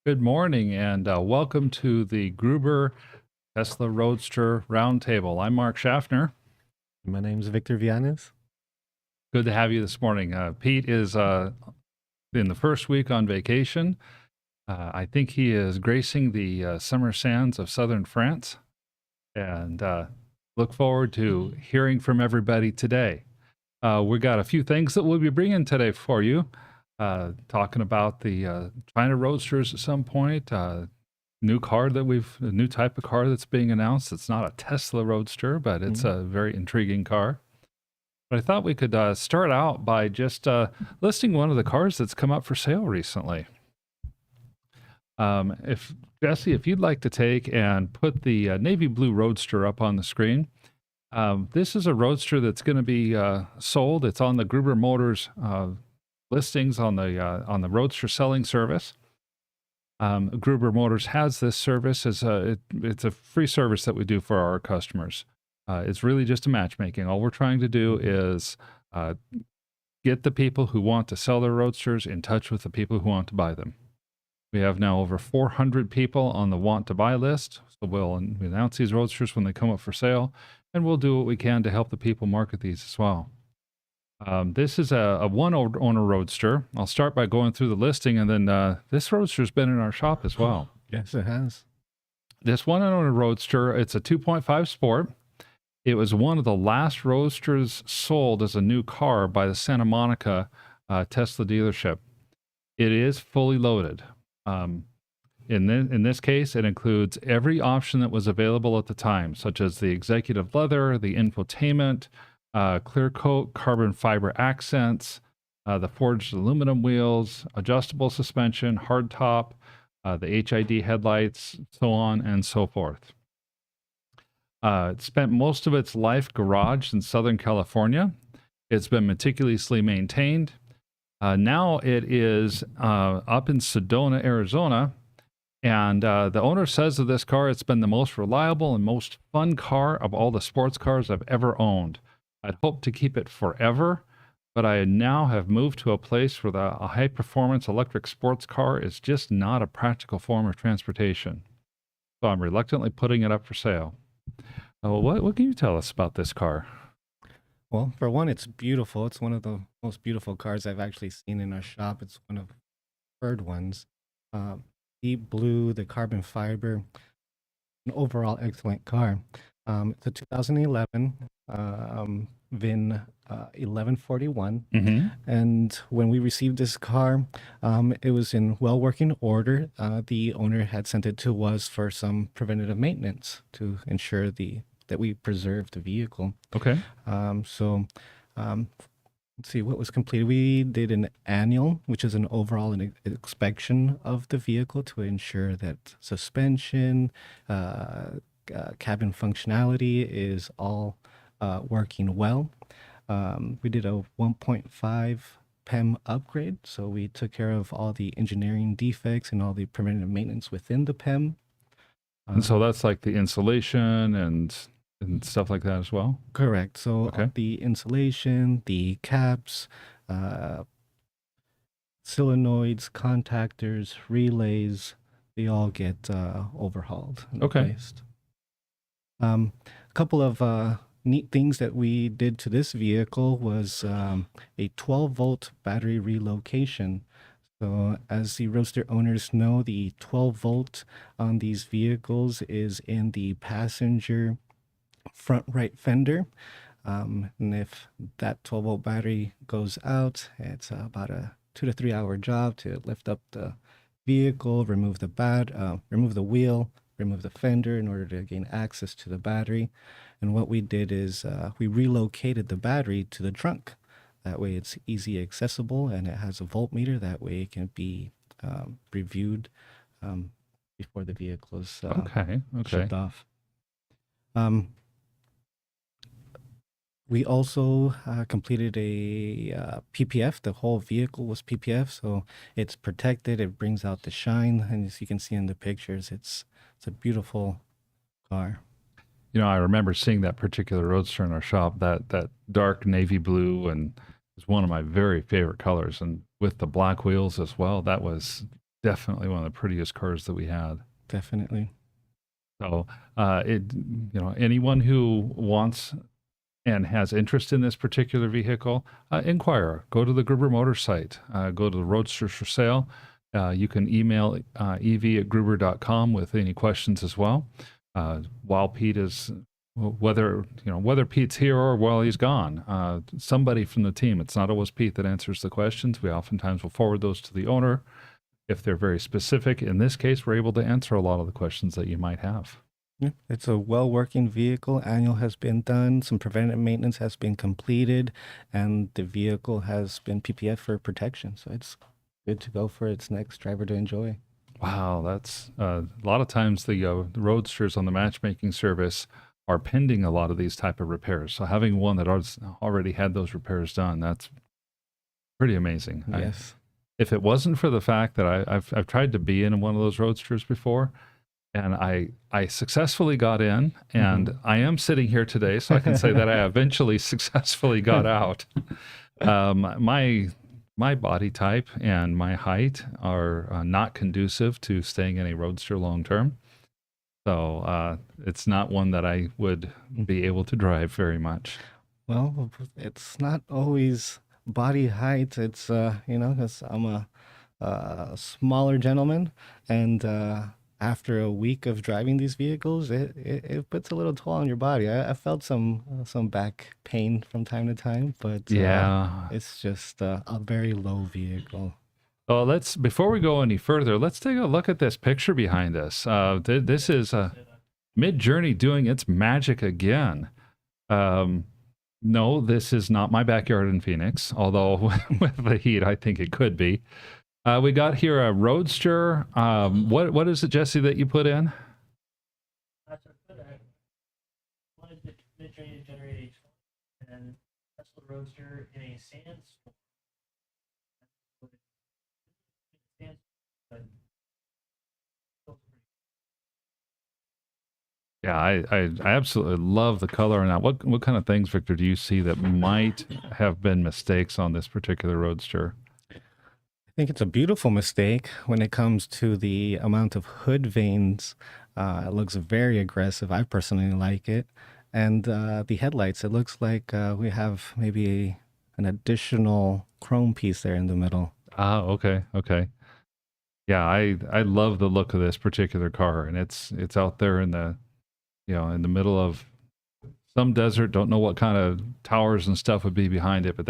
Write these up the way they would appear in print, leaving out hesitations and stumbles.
Good morning and welcome to the Gruber Tesla Roadster Roundtable. I'm Mark Schaffner. My name's Victor Vianes. Good to have you this morning. Pete is in the first week on vacation. I think he is gracing the summer sands of southern France, and look forward to hearing from everybody today. We got a few things that we'll be bringing today for you. Talking about the China Roadsters at some point. New car that a new type of car that's being announced. It's not a Tesla Roadster, but it's a very intriguing car. But I thought we could start out by just listing one of the cars that's come up for sale recently. If Jesse, if you'd like to take and put the navy blue Roadster up on the screen. This is a Roadster that's going to be sold. It's on the Gruber Motors listings on the Roadster selling service. Gruber Motors has this service as it's a free service that we do for our customers. It's really just a matchmaking. All we're trying to do is get the people who want to sell their Roadsters in touch with the people who want to buy them. We have now over 400 people on the want to buy list. So we'll announce these Roadsters when they come up for sale, and we'll do what we can to help the people market these as well. This is a one-owner Roadster. I'll start by going through the listing, and then this Roadster's been in our shop as well. Yes, it has. This one-owner Roadster, it's a 2.5 Sport. It was one of the last Roadsters sold as a new car by the Santa Monica Tesla dealership. It is fully loaded. In this case, it includes every option that was available at the time, such as the executive leather, the infotainment, clear coat, carbon fiber accents, the forged aluminum wheels, adjustable suspension, hard top, the HID headlights, so on and so forth. It spent most of its life garaged in Southern California. It's been meticulously maintained. Now it is up in Sedona, Arizona, and the owner says of this car, it's been the most reliable and most fun car of all the sports cars I've ever owned. I'd hoped to keep it forever, but I now have moved to a place where a high-performance electric sports car is just not a practical form of transportation. So I'm reluctantly putting it up for sale. What can you tell us about this car? Well, for one, it's beautiful. It's one of the most beautiful cars I've actually seen in our shop. It's one of the preferred ones. Deep blue, the carbon fiber, an overall excellent car. It's a 2011 VIN 1141. And when we received this car, it was in well-working order. The owner had sent it to us for some preventative maintenance to ensure that we preserve the vehicle. Okay. Let's see what was completed. We did an annual, which is an overall inspection of the vehicle to ensure that suspension, cabin functionality is all working well. We did a 1.5 PEM upgrade, so we took care of all the engineering defects and all the preventative maintenance within the PEM. And so that's like the insulation and stuff like that as well? Correct. So Okay. the insulation, the caps, solenoids, contactors, relays, they all get overhauled and Okay. replaced. A couple of neat things that we did to this vehicle was a 12-volt battery relocation. So as the Roadster owners know, the 12-volt on these vehicles is in the passenger front right fender. And if that 12-volt battery goes out, it's about a 2 to 3 hour job to lift up the vehicle, remove the wheel, remove the fender in order to gain access to the battery. And what we did is we relocated the battery to the trunk. That way it's easy accessible and it has a voltmeter. That way it can be reviewed before the vehicle is shipped off. We also completed a PPF. The whole vehicle was PPF, so it's protected. It brings out the shine, and as you can see in the pictures, it's a beautiful car. You know, I remember seeing that particular Roadster in our shop, that dark navy blue, and it's one of my very favorite colors. And with the black wheels as well, that was definitely one of the prettiest cars that we had. Definitely. So, anyone who wants and has interest in this particular vehicle, inquire. Go to the Gruber Motors site. Go to the Roadsters for sale. You can email ev@gruber.com with any questions as well. While Pete is, whether Pete's here or while he's gone, somebody from the team. It's not always Pete that answers the questions. We oftentimes will forward those to the owner if they're very specific. In this case, we're able to answer a lot of the questions that you might have. Yeah, it's a well-working vehicle. Annual has been done. Some preventive maintenance has been completed, and the vehicle has been PPF for protection. So it's good to go for its next driver to enjoy. Wow, that's a lot of times the Roadsters on the matchmaking service are pending a lot of these type of repairs. So having one that already had those repairs done, that's pretty amazing. Yes. If it wasn't for the fact that I've tried to be in one of those Roadsters before, and I successfully got in, and I am sitting here today, so I can say that I eventually successfully got out. My body type and my height are not conducive to staying in a Roadster long term. So it's not one that I would be able to drive very much. Well, it's not always body height. It's, because I'm a smaller gentleman, and after a week of driving these vehicles, it puts a little toll on your body. I felt some back pain from time to time, but Yeah. it's just a very low vehicle. Well, before we go any further, let's take a look at this picture behind us. This is Mid-Journey doing its magic again. No, this is not my backyard in Phoenix, although with the heat, I think it could be. We got here a Roadster. What is it, Jesse, that you put in? That's what I wanted the Mid-Journey to generate a 20 and Tesla Roadster in a sandstorm. Yeah, I absolutely love the color on that. What kind of things, Victor, do you see that might have been mistakes on this particular Roadster? I think it's a beautiful mistake when it comes to the amount of hood veins. It looks very aggressive. I personally like it. And the headlights, it looks like we have maybe an additional chrome piece there in the middle. Ah, okay. Yeah, I love the look of this particular car, and it's out there in the middle of some desert. Don't know what kind of towers and stuff would be behind it, but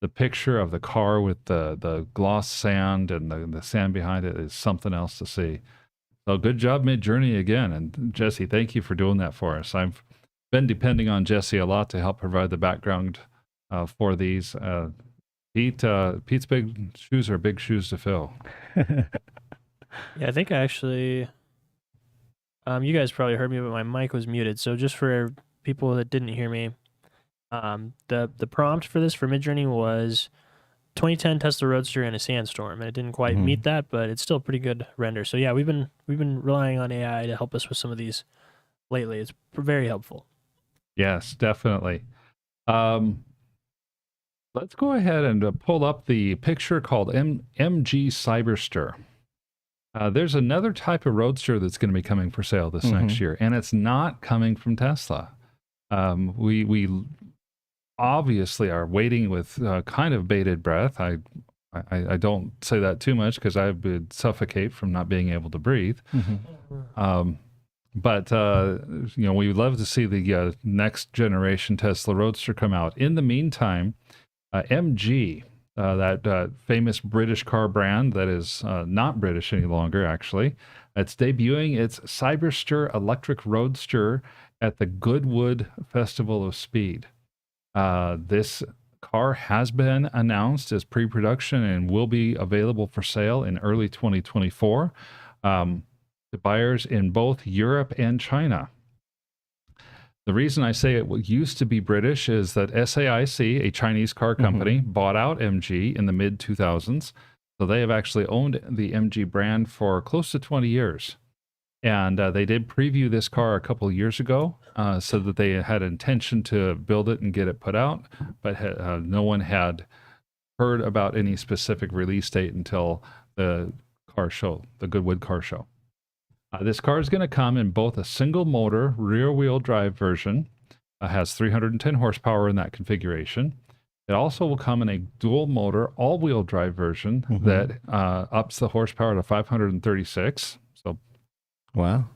the picture of the car with the gloss sand and the sand behind it is something else to see. So good job, Mid-Journey, again. And Jesse, thank you for doing that for us. I've been depending on Jesse a lot to help provide the background for these. Pete's big shoes are big shoes to fill. Yeah, I think I actually, you guys probably heard me, but my mic was muted. So just for people that didn't hear me, the prompt for this for Mid-Journey was 2010 Tesla Roadster in a sandstorm, and it didn't quite meet that, but it's still a pretty good render. So yeah, we've been relying on AI to help us with some of these lately. It's very helpful. Yes, definitely. Let's go ahead and pull up the picture called MG Cyberster. There's another type of Roadster that's going to be coming for sale this next year, and it's not coming from Tesla. We obviously are waiting with kind of bated breath. I don't say that too much because I would suffocate from not being able to breathe. But we would love to see the next generation Tesla Roadster come out. In the meantime, MG, that famous British car brand that is not British any longer, actually, it's debuting its Cyberster electric Roadster at the Goodwood Festival of Speed. This car has been announced as pre-production and will be available for sale in early 2024 to buyers in both Europe and China. The reason I say it used to be British is that SAIC, a Chinese car company, bought out MG in the mid-2000s. So they have actually owned the MG brand for close to 20 years. And they did preview this car a couple of years ago, so that they had intention to build it and get it put out, but no one had heard about any specific release date until the car show, the Goodwood Car Show. This car is going to come in both a single motor rear wheel drive version. Has 310 horsepower in that configuration. It also will come in a dual motor all wheel drive version that ups the horsepower to 536. So, Wow.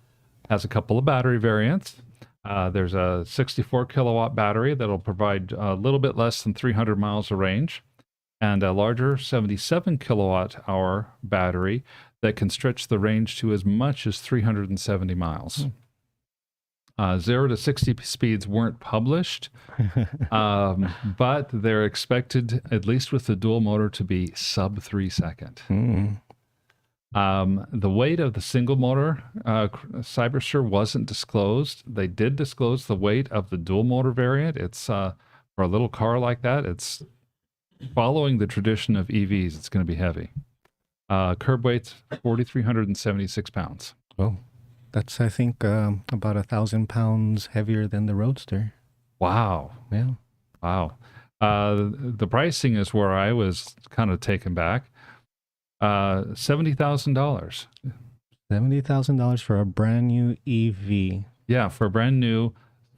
has a couple of battery variants. There's a 64 kilowatt battery that'll provide a little bit less than 300 miles of range, and a larger 77 kilowatt hour battery that can stretch the range to as much as 370 miles. 0 to 60 speeds weren't published, but they're expected, at least with the dual motor, to be sub 3 second. The weight of the single motor Cyberster wasn't disclosed. They did disclose the weight of the dual motor variant. It's for a little car like that, it's following the tradition of EVs. It's going to be heavy. Curb weight's 4,376 pounds. Oh. That's, I think, about 1,000 pounds heavier than the Roadster. Wow. Yeah. Wow. The pricing is where I was kind of taken back. $70,000. $70,000 for a brand new EV. Yeah, for a brand new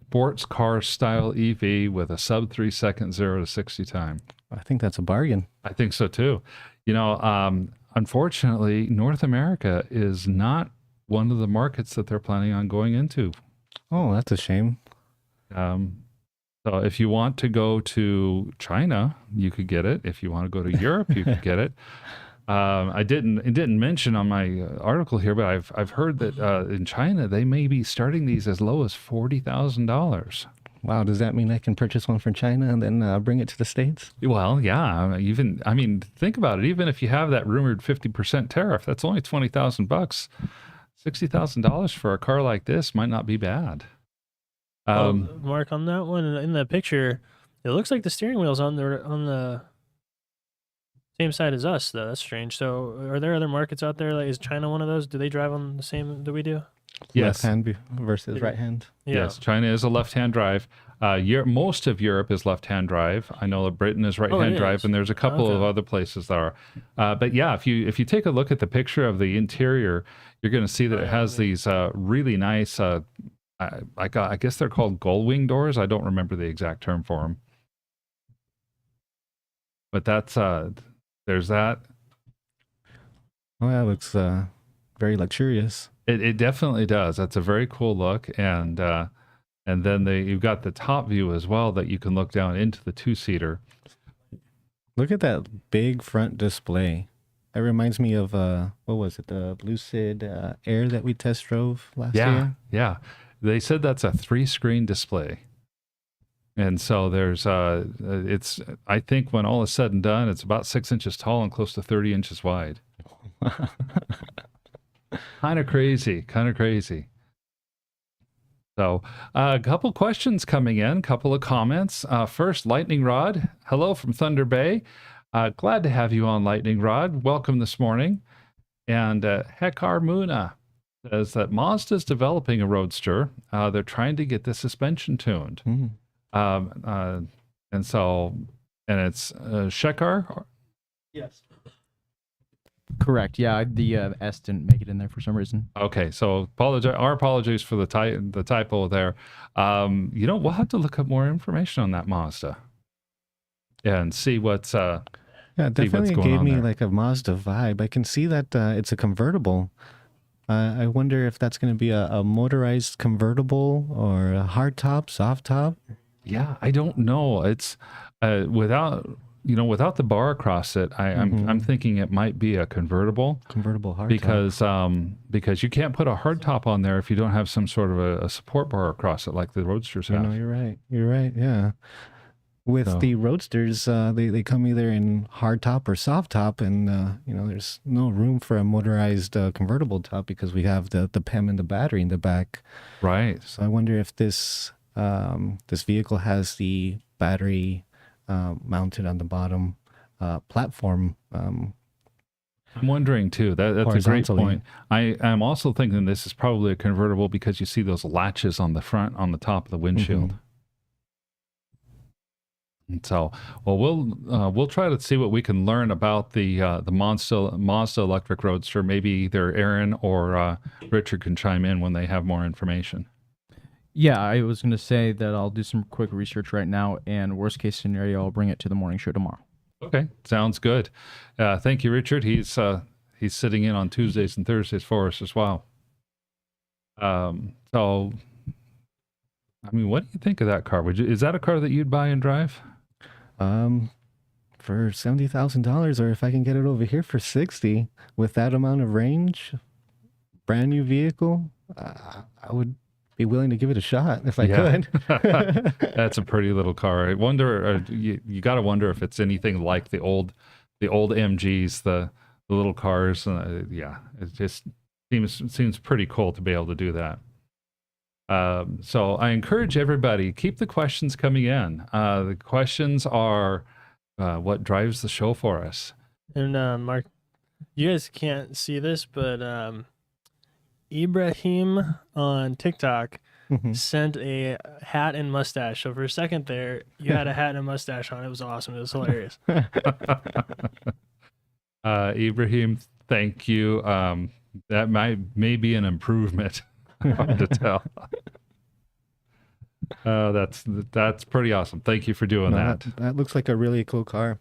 sports car style EV with a sub 3 second 0 to 60 time. I think that's a bargain. I think so too. You know, unfortunately, North America is not one of the markets that they're planning on going into. Oh, that's a shame. So if you want to go to China, you could get it. If you want to go to Europe, you could get it. It didn't mention on my article here, but I've heard that in China they may be starting these as low as $40,000. Wow, does that mean I can purchase one from China and then bring it to the States? Well, yeah. Think about it. Even if you have that rumored 50% tariff, that's only $20,000. $60,000 for a car like this might not be bad. Mark, on that one in the picture, it looks like the steering wheel's on the same side as us, though. That's strange. So, are there other markets out there? Like, is China one of those? Do they drive on the same that we do? Yes. Left hand versus right hand. Yeah. Yes, China is a left-hand drive. Most of Europe is left-hand drive. I know that Britain is right-hand drive, and there's a couple of other places that are. But yeah, if you take a look at the picture of the interior, you're going to see that it has these really nice. I guess they're called gull-wing doors. I don't remember the exact term for them. But that's there's that. Oh, that looks very luxurious. It definitely does. That's a very cool look, and then you've got the top view as well that you can look down into the two-seater. Look at that big front display. That reminds me of what was it? The Lucid Air that we test drove last year. Yeah. They said that's a 3-screen display, and so there's it's. I think when all is said and done, it's about 6 inches tall and close to 30 inches wide. Kind of crazy. So a couple questions coming in, couple of comments. First, Lightning Rod. Hello from Thunder Bay. Glad to have you on, Lightning Rod. Welcome this morning. And Hekar Muna says that Mazda's developing a Roadster. They're trying to get the suspension tuned. And it's Shekar? Yes. Correct. Yeah, the S didn't make it in there for some reason. Okay, so our apologies for the typo there. We'll have to look up more information on that Mazda and see what's yeah, it definitely gave me like a Mazda vibe. I can see that it's a convertible. I wonder if that's going to be a motorized convertible or a hard top, soft top. Yeah, I don't know. It's without the bar across it. I'm thinking it might be a convertible hard because you can't put a hard top on there if you don't have some sort of a support bar across it like the Roadsters have. No, you're right. Yeah. With the Roadsters, they come either in hard top or soft top, and there's no room for a motorized convertible top because we have the PEM and the battery in the back. Right. So I wonder if this vehicle has the battery mounted on the bottom platform. I'm wondering too. That's a great point. I'm also thinking this is probably a convertible because you see those latches on the front, on the top of the windshield. And so, well, we'll try to see what we can learn about the Mazda electric Roadster. Maybe either Aaron or Richard can chime in when they have more information. Yeah, I was going to say that I'll do some quick research right now, and worst case scenario, I'll bring it to the morning show tomorrow. Okay, sounds good. Thank you, Richard. He's sitting in on Tuesdays and Thursdays for us as well. So, I mean, what do you think of that car? Is that a car that you'd buy and drive? For $70,000, or if I can get it over here for 60, with that amount of range, brand new vehicle, I would be willing to give it a shot if I could. That's a pretty little car. I wonder, you got to wonder if it's anything like the old MGs, the little cars. Yeah, it just seems pretty cool to be able to do that. So I encourage everybody, keep the questions coming in. The questions are what drives the show for us. And Mark, you guys can't see this, but Ibrahim on TikTok sent a hat and mustache. So for a second there, you had a hat and a mustache on. It was awesome. It was hilarious. Ibrahim, thank you. That may be an improvement. Hard to tell. That's pretty awesome. Thank you for doing that. That looks like a really cool car.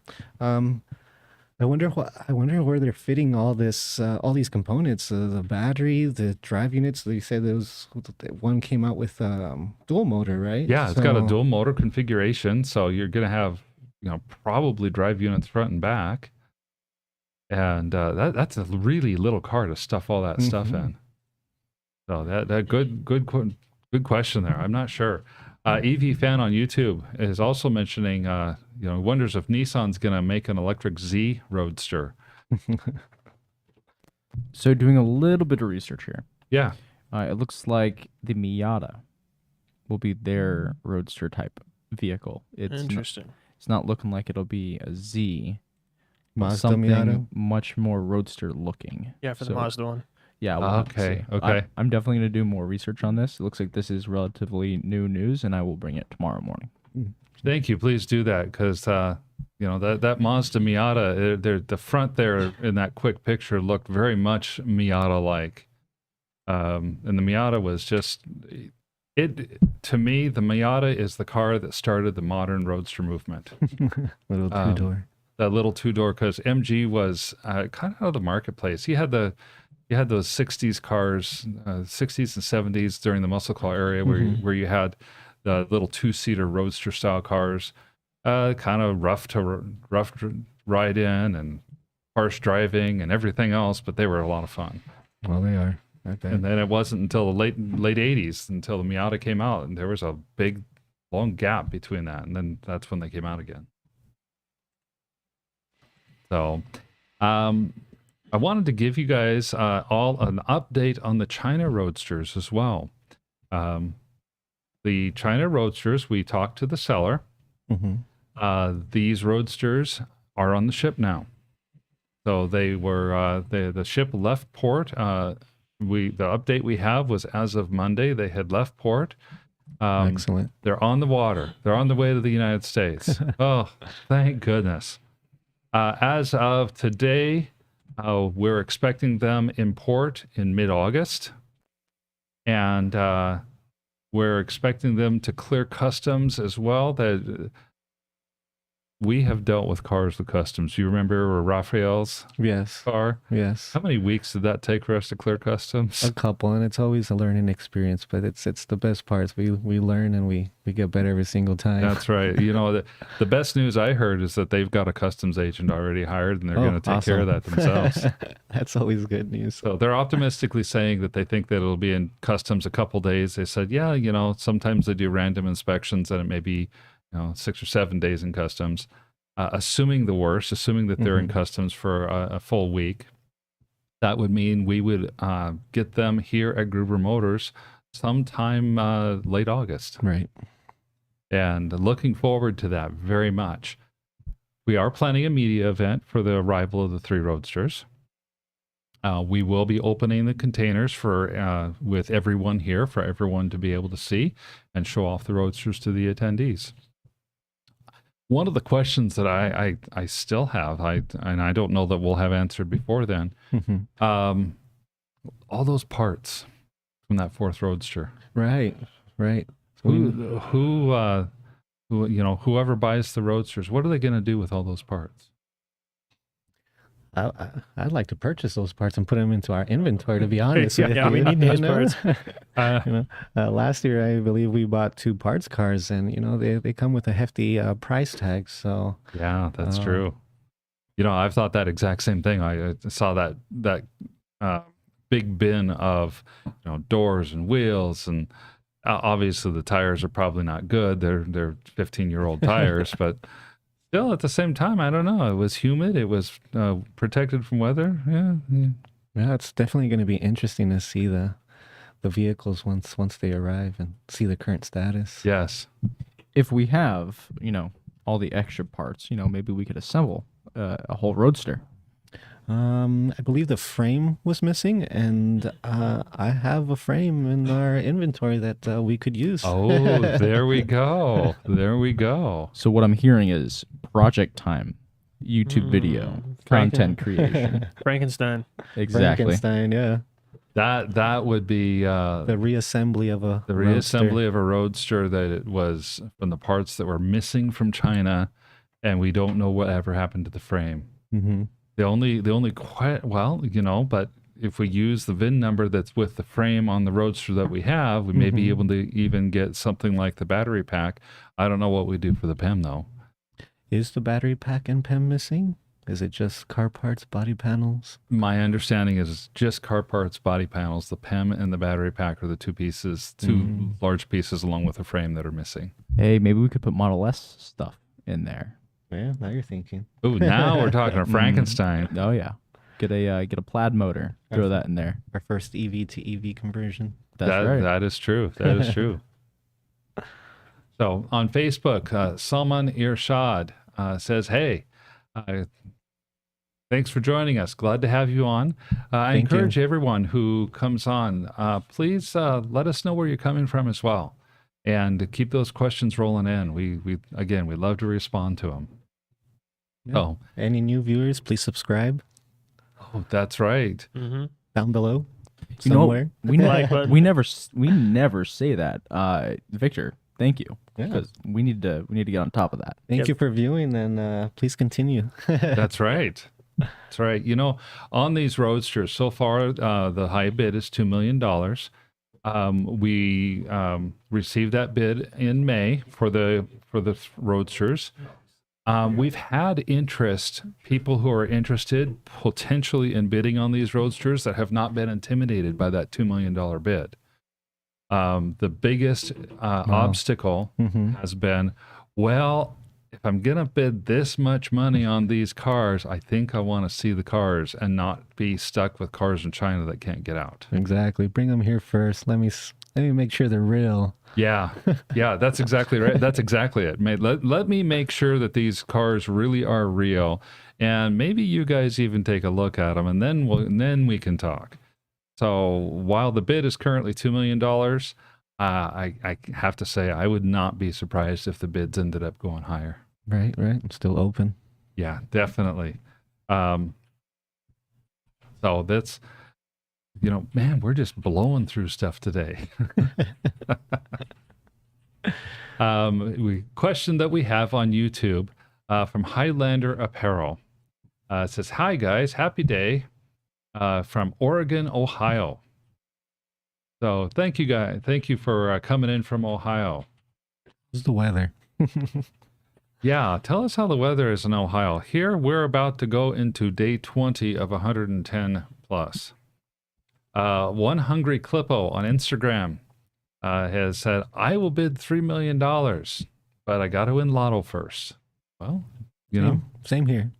I wonder where they're fitting all these components. The battery, the drive units. They said one came out with dual motor, right? Yeah, it's got a dual motor configuration, so you're gonna have probably drive units front and back, and that's a really little car to stuff all that stuff in. So that good question there. I'm not sure. EV Fan on YouTube is also mentioning, wonders if Nissan's going to make an electric Z Roadster. So doing a little bit of research here. Yeah. It looks like the Miata will be their Roadster type vehicle. It's Interesting. It's not looking like it'll be a Z. Mazda Something Miata? much more Roadster looking. Yeah, for the Mazda one. Yeah. We'll have to Okay. see. I'm definitely going to do more research on this. It looks like this is relatively new news, and I will bring it tomorrow morning. Thank you. Please do that because, that Mazda Miata, the front there in that quick picture looked very much Miata-like. And the Miata was just, to me, the Miata is the car that started the modern Roadster movement. Little two-door. That little two-door, because MG was kind of out of the marketplace. You had those 60s cars, 60s and 70s during the muscle car area where you had the little two-seater Roadster style cars, kind of rough to ride in and harsh driving and everything else, but they were a lot of fun. Well, they are. Okay. And then it wasn't until the late 80s until the Miata came out, and there was a big long gap between that, and then that's when they came out again. So, I wanted to give you guys all an update on the China Roadsters as well. The China Roadsters, we talked to the seller. These Roadsters are on the ship now. So they were the ship left port. The update we have was as of Monday they had left port. Excellent. They're on the water. They're on the way to the United States. Oh, thank goodness. As of today, we're expecting them in port in mid-August, and we're expecting them to clear customs as well. That we have dealt with cars with customs. You remember Raphael's car? Yes. How many weeks did that take for us to clear customs? A couple, and it's always a learning experience, but it's the best parts. We learn and we get better every single time. That's right. The best news I heard is that they've got a customs agent already hired, and they're going to take care of that themselves. That's always good news. So they're optimistically saying that they think that it'll be in customs a couple days. They said, yeah, sometimes they do random inspections, and it may be 6 or 7 days in customs. Assuming the worst, assuming that they're in customs for a full week, that would mean we would get them here at Gruber Motors sometime late August. Right. And looking forward to that very much. We are planning a media event for the arrival of the 3 Roadsters. We will be opening the containers with everyone here, for everyone to be able to see and show off the Roadsters to the attendees. One of the questions that I still have, and I don't know that we'll have answered before then, all those parts from that fourth Roadster. Right. Who whoever buys the Roadsters, what are they going to do with all those parts? I'd like to purchase those parts and put them into our inventory, to be honest with Yeah, you. we need those parts. Last year, I believe we bought 2 parts cars, and they come with a hefty price tag. So Yeah, that's true. I've thought that exact same thing. I saw that big bin of doors and wheels, and obviously the tires are probably not good. They're 15-year-old tires, but still, at the same time, I don't know. It was humid. It was protected from weather. Yeah. it's definitely going to be interesting to see the vehicles once they arrive and see the current status. Yes. If we have, all the extra parts, maybe we could assemble a whole Roadster. I believe the frame was missing, and I have a frame in our inventory that we could use. Oh, there we go. There we go. So what I'm hearing is project time, YouTube video, content creation. Frankenstein. Exactly. Frankenstein, yeah. That would be The reassembly of a the reassembly of a Roadster that it was from the parts that were missing from China, and we don't know whatever happened to the frame. Mm-hmm. But if we use the VIN number that's with the frame on the Roadster that we have, we may be able to even get something like the battery pack. I don't know what we do for the PEM though. Is the battery pack and PEM missing? Is it just car parts, body panels? My understanding is it's just car parts, body panels. The PEM and the battery pack are the two large pieces along with the frame that are missing. Hey, maybe we could put Model S stuff in there. Yeah, now you're thinking. Oh, now we're talking to Frankenstein. Oh yeah, get a plaid motor. Throw that in there. Our first EV to EV conversion. That's right. That is true. That is true. So on Facebook, Salman Irshad says, "Hey, thanks for joining us. Glad to have you on. I Thank you. encourage everyone who comes on, please let us know where you're coming from as well, and keep those questions rolling in. We love to respond to them. Yeah. Oh, Any new viewers, please subscribe that's right. Mm-hmm. down below You know, somewhere. we Like button. we never say that. Victor, thank you, Yeah. because we need to get on top of that. Thank Yep. you for viewing, and please continue. That's right. That's right. On these Roadsters, so far, the high bid is $2 million. We received that bid in May for the Roadsters. We've had people who are interested potentially in bidding on these Roadsters that have not been intimidated by that $2 million bid. The biggest obstacle has been, well, if I'm going to bid this much money on these cars, I think I want to see the cars and not be stuck with cars in China that can't get out. Exactly. Bring them here first. Let me make sure they're real. Yeah, that's exactly right. That's exactly it. Let me make sure that these cars really are real, and maybe you guys even take a look at them, and then we can talk. So while the bid is currently $2 million, I have to say I would not be surprised if the bids ended up going higher. Right. I'm still open. Yeah, definitely. So that's, man, we're just blowing through stuff today. Question that we have on YouTube from Highlander Apparel. It says, "Hi guys, happy day from Oregon, Ohio." So thank you guys. Thank you for coming in from Ohio. This is the weather. Yeah, tell us how the weather is in Ohio. Here, we're about to go into day 20 of 110 plus. One Hungry Clippo on Instagram has said, "I will bid $3 million, but I got to win Lotto first." Well, Same here.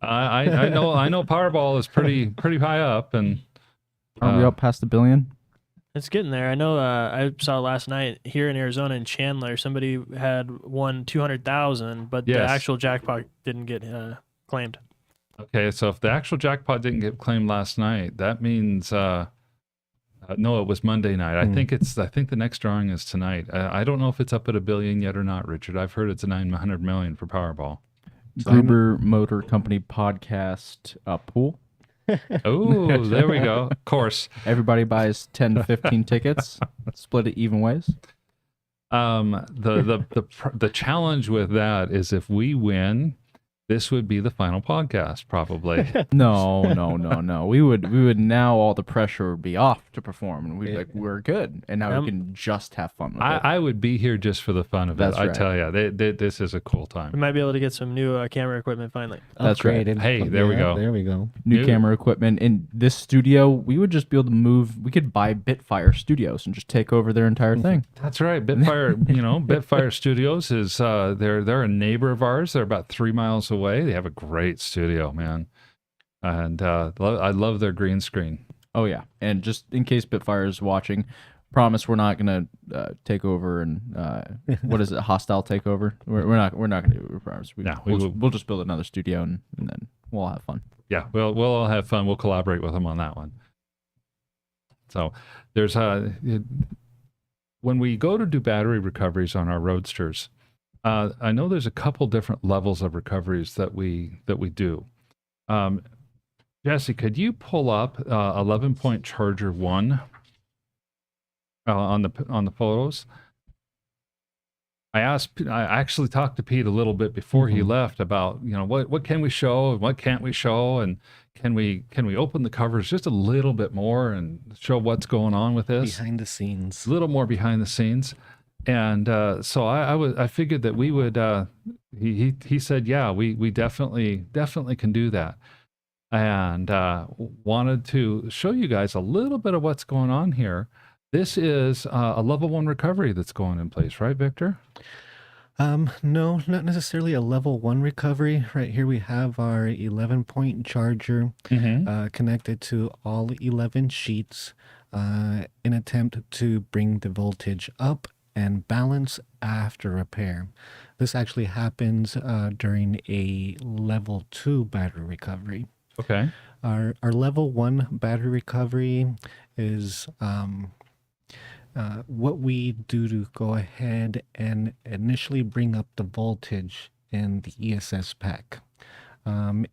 I know Powerball is pretty high up, and Are we up past $1 billion? It's getting there. I know. I saw last night here in Arizona in Chandler, somebody had won 200,000, but the Yes. actual jackpot didn't get claimed. Okay, so if the actual jackpot didn't get claimed last night, that means No, it was Monday night. I think the next drawing is tonight. I don't know if it's up at $1 billion yet or not, Richard. I've heard it's 900 million for Powerball. So I know- Gruber Motor Company podcast pool. Oh, there we go. Of course. Everybody buys 10 to 15 tickets, split it even ways. The challenge with that is if we win, this would be the final podcast, probably. No. We would now all the pressure would be off to perform, and we'd be like, we're good, and now we can just have fun with it. I would be here just for the fun of That's it. I right. tell you, this is a cool We time. might be able to get some new camera equipment finally. That's right. Upgraded. Hey, there we go. There we go. New New- camera equipment in this studio. We would just be able to move. We could buy Bitfire Studios and just take over their entire thing. That's right. Bitfire, Bitfire Studios is they're a neighbor of ours. They're about 3 miles away. They have a great studio, man, and I love their green screen. Oh yeah, and just in case Bitfire is watching, promise we're not gonna take over and what is it, hostile takeover? We're not gonna do it. We promise. We'll just build another studio and then we'll all have fun. Yeah, we'll all have fun. We'll collaborate with them on that one. So there's when we go to do battery recoveries on our Roadsters, I know there's a couple different levels of recoveries that we do. Jesse, could you pull up 11-point charger 1 on the photos? I actually talked to Pete a little bit before he left about, what can we show and what can't we show, and can we open the covers just a little bit more and show what's going on with this? Behind the scenes. A little more behind the scenes. And so I figured that we would, he said, yeah, we definitely can do that. And wanted to show you guys a little bit of what's going on here. This is a level 1 recovery that's going in place, right, Victor? No, not necessarily a level 1 recovery. Right here we have our 11-point charger connected to all 11 sheets in attempt to bring the voltage up and balance after repair. This actually happens during a level 2 battery recovery. Okay. Our level 1 battery recovery is what we do to go ahead and initially bring up the voltage in the ESS pack.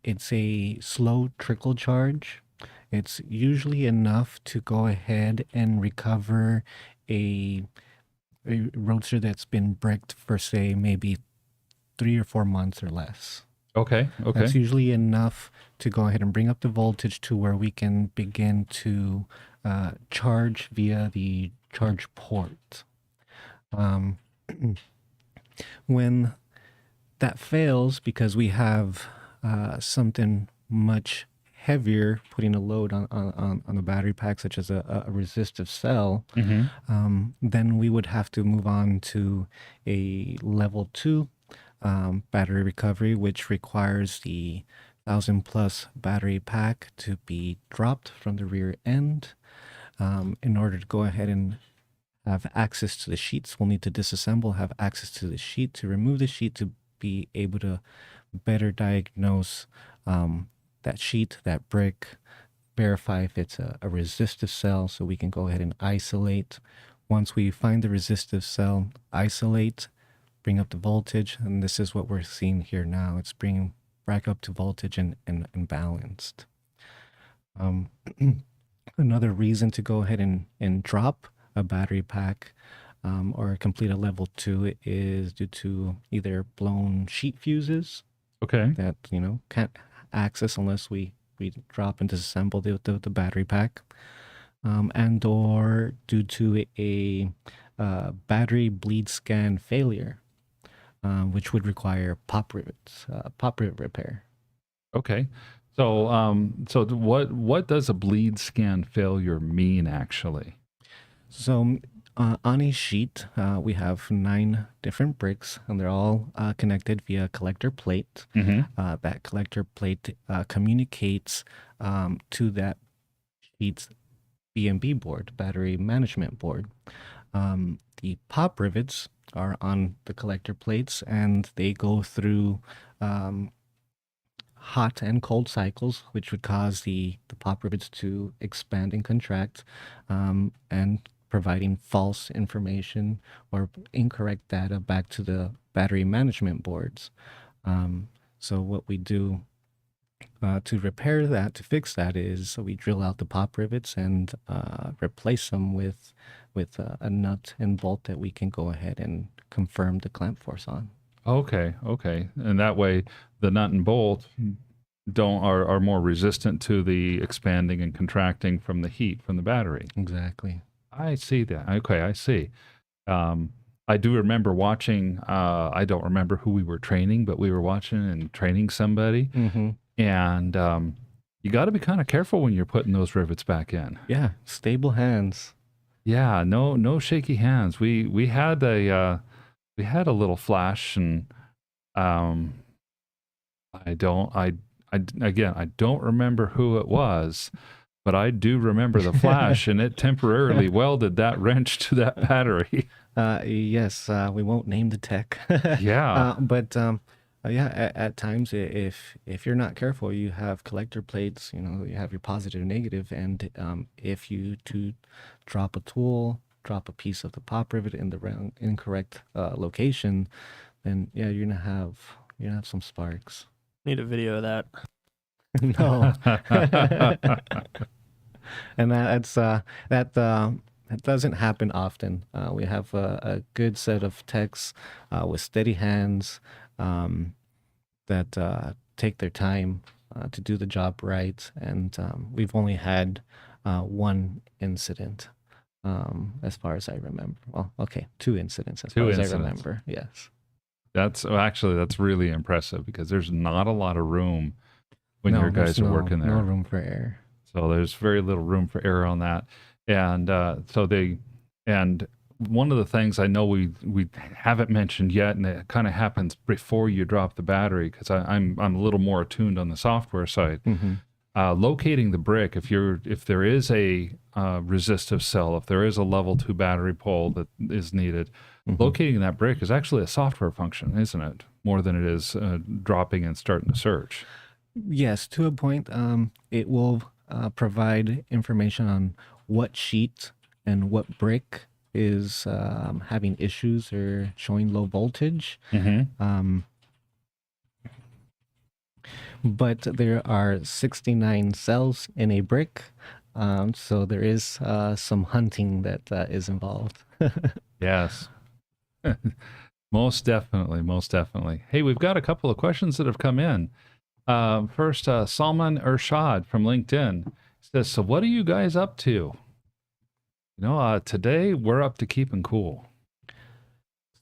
It's a slow trickle charge. It's usually enough to go ahead and recover a Roadster that's been bricked for, say, maybe 3 or 4 months or less. Okay. That's usually enough to go ahead and bring up the voltage to where we can begin to charge via the charge port. When that fails, because we have something much heavier putting a load on the battery pack, such as a resistive cell, then we would have to move on to a level 2 battery recovery, which requires the 1,000+ battery pack to be dropped from the rear end. In order to go ahead and have access to the sheets, we'll need to disassemble, have access to the sheet, to remove the sheet, to be able to better diagnose that sheet, that brick, verify if it's a resistive cell, so we can go ahead and isolate. Once we find the resistive cell, isolate, bring up the voltage, and this is what we're seeing here now. It's bringing back up to voltage and balanced. Another reason to go ahead and drop a battery pack or complete a level 2 is due to either blown sheet fuses Okay. that can't access unless we drop and disassemble the battery pack, and or due to a battery bleed scan failure, which would require pop rivet repair. Okay. So what does a bleed scan failure mean actually? So on a sheet, we have 9 different bricks, and they're all connected via a collector plate. That collector plate communicates to that sheet's BMB board, battery management board. The pop rivets are on the collector plates, and they go through hot and cold cycles, which would cause the pop rivets to expand and contract, and providing false information or incorrect data back to the battery management boards. So what we do to repair that, to fix that, is we drill out the pop rivets and replace them with a nut and bolt that we can go ahead and confirm the clamp force on. Okay. And that way the nut and bolt are more resistant to the expanding and contracting from the heat from the battery. Exactly. I see that. Okay, I see. I do remember watching, I don't remember who we were training, but we were watching and training somebody. Mm-hmm. And you got to be kind of careful when you're putting those rivets back in. Yeah, stable hands. Yeah, no shaky hands. We had a little flash, and I don't remember who it was, but I do remember the flash, and it temporarily welded that wrench to that battery. Yes, we won't name the tech. Yeah. But yeah, at times, if you're not careful, you have collector plates. You know, you have your positive, negative, and if you to drop a tool, drop a piece of the pop rivet in the wrong, incorrect location, then yeah, you're gonna have some sparks. Need a video of that. No. And that doesn't happen often. We have a good set of techs with steady hands that take their time to do the job right, and we've only had one incident as far as I remember. Well, okay, 2 incidents as far as I remember. Yes. That's really impressive, because there's not a lot of room when your guys are working there. No room for error. So there's very little room for error on that. And one of the things I know we haven't mentioned yet, and it kind of happens before you drop the battery, because I'm a little more attuned on the software side. Mm-hmm. Locating the brick, if there is a resistive cell, if there is a level 2 battery pole that is needed, Mm-hmm. locating that brick is actually a software function, isn't it? More than it is dropping and starting to search. Yes, to a point. It will provide information on what sheet and what brick is having issues or showing low voltage. Mm-hmm. But there are 69 cells in a brick, so there is some hunting that is involved. Yes. Most definitely. Hey, we've got a couple of questions that have come in. First, Salman Ershad from LinkedIn says, so what are you guys up to? Today we're up to keeping cool.